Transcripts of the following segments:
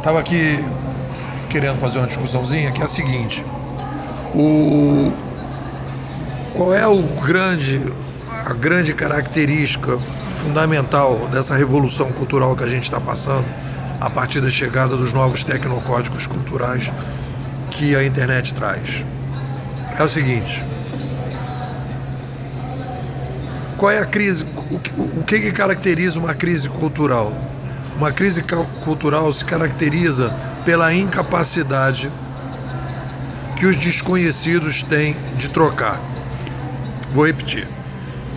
Estava aqui querendo fazer uma discussãozinha que é a seguinte: qual é a grande característica fundamental dessa revolução cultural que a gente está passando a partir da chegada dos novos tecnocódigos culturais que a internet traz? É o seguinte: qual é a crise? O que caracteriza uma crise cultural? Uma crise cultural se caracteriza pela incapacidade que os desconhecidos têm de trocar. Vou repetir.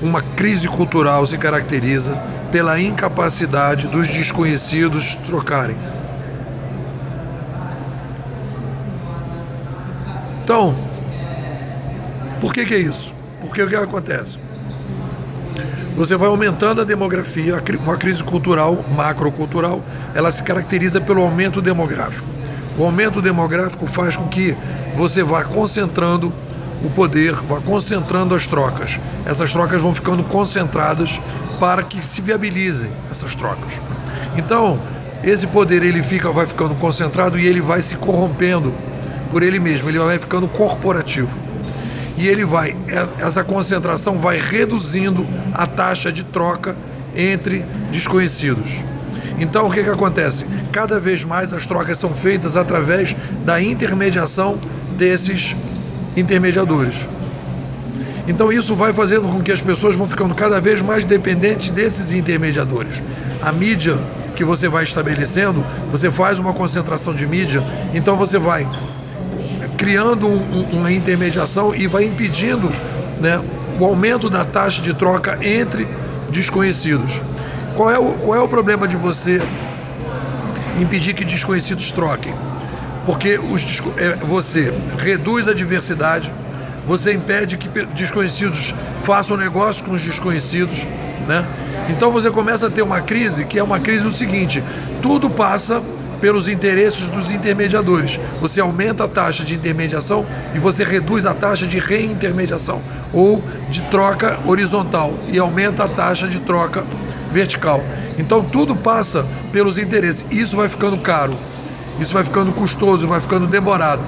Uma crise cultural se caracteriza pela incapacidade dos desconhecidos trocarem. Então, por que é isso? Porque o que acontece? Você vai aumentando a demografia, uma crise cultural, macrocultural, ela se caracteriza pelo aumento demográfico. O aumento demográfico faz com que você vá concentrando o poder, vá concentrando as trocas. Essas trocas vão ficando concentradas para que se viabilizem essas trocas. Então, esse poder vai ficando concentrado e ele vai se corrompendo por ele mesmo, ele vai ficando corporativo. E essa concentração vai reduzindo a taxa de troca entre desconhecidos. Então, o que acontece? Cada vez mais as trocas são feitas através da intermediação desses intermediadores. Então, isso vai fazendo com que as pessoas vão ficando cada vez mais dependentes desses intermediadores. A mídia que você vai estabelecendo, você faz uma concentração de mídia, então você vai criando uma intermediação e vai impedindo, né, o aumento da taxa de troca entre desconhecidos. Qual é o problema de você impedir que desconhecidos troquem? Porque você reduz a diversidade, você impede que desconhecidos façam negócio com os desconhecidos, né? Então você começa a ter uma crise, que é uma crise do seguinte: tudo passa pelos interesses dos intermediadores. Você aumenta a taxa de intermediação e você reduz a taxa de reintermediação ou de troca horizontal e aumenta a taxa de troca vertical. Então tudo passa pelos interesses. Isso vai ficando caro, isso vai ficando custoso, vai ficando demorado.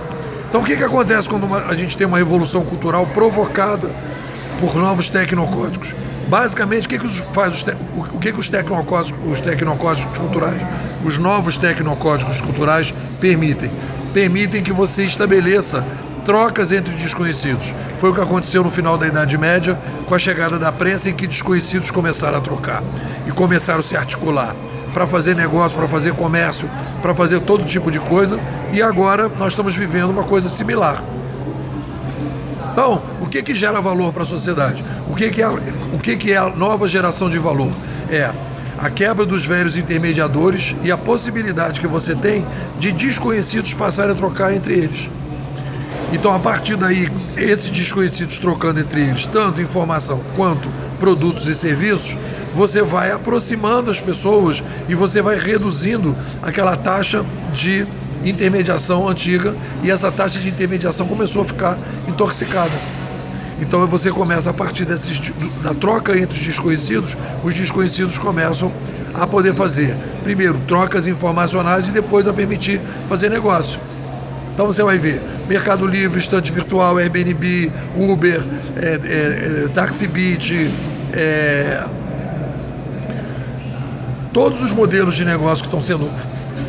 Então o que acontece quando a gente tem uma revolução cultural provocada por novos tecnocódigos? Basicamente, o que os tecnocódigos culturais, os novos tecnocódigos culturais permitem? Permitem que você estabeleça trocas entre desconhecidos. Foi o que aconteceu no final da Idade Média, com a chegada da prensa, em que desconhecidos começaram a trocar e começaram a se articular para fazer negócio, para fazer comércio, para fazer todo tipo de coisa, e agora nós estamos vivendo uma coisa similar. Então, o que gera valor para a sociedade? O que é a nova geração de valor? É a quebra dos velhos intermediadores e a possibilidade que você tem de desconhecidos passarem a trocar entre eles. Então, a partir daí, esses desconhecidos trocando entre eles, tanto informação quanto produtos e serviços, você vai aproximando as pessoas e você vai reduzindo aquela taxa de intermediação antiga, e essa taxa de intermediação começou a ficar intoxicada. Então você começa, a partir da troca entre os desconhecidos começam a poder fazer, primeiro, trocas informacionais e depois a permitir fazer negócio. Então você vai ver Mercado Livre, estante virtual, Airbnb, Uber, TaxiBit, todos os modelos de negócio que estão sendo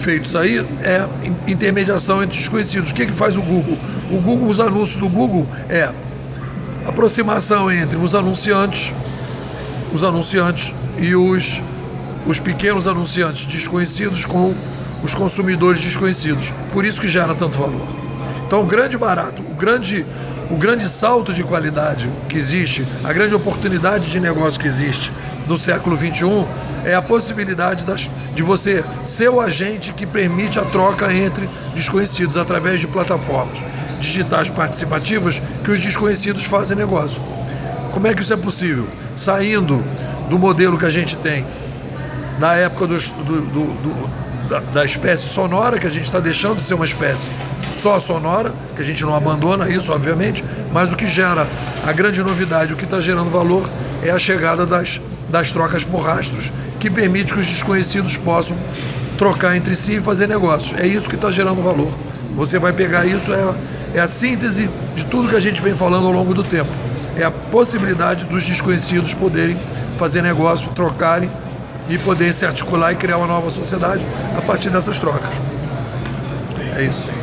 feitos aí é intermediação entre desconhecidos. O que faz o Google? O Google, os anúncios do Google é aproximação entre os anunciantes e os pequenos anunciantes desconhecidos com os consumidores desconhecidos. Por isso que gera tanto valor. Então o grande barato, o grande salto de qualidade que existe, a grande oportunidade de negócio que existe no século XXI é a possibilidade de você ser o agente que permite a troca entre desconhecidos através de plataformas digitais participativas que os desconhecidos fazem negócio. Como é que isso é possível? Saindo do modelo que a gente tem da época da espécie sonora, que a gente está deixando de ser uma espécie só sonora, que a gente não abandona isso, obviamente, mas o que gera a grande novidade, o que está gerando valor é a chegada das trocas por rastros, que permite que os desconhecidos possam trocar entre si e fazer negócios. É isso que está gerando valor. Você vai pegar isso, é a síntese de tudo que a gente vem falando ao longo do tempo. É a possibilidade dos desconhecidos poderem fazer negócio, trocarem e poderem se articular e criar uma nova sociedade a partir dessas trocas. É isso.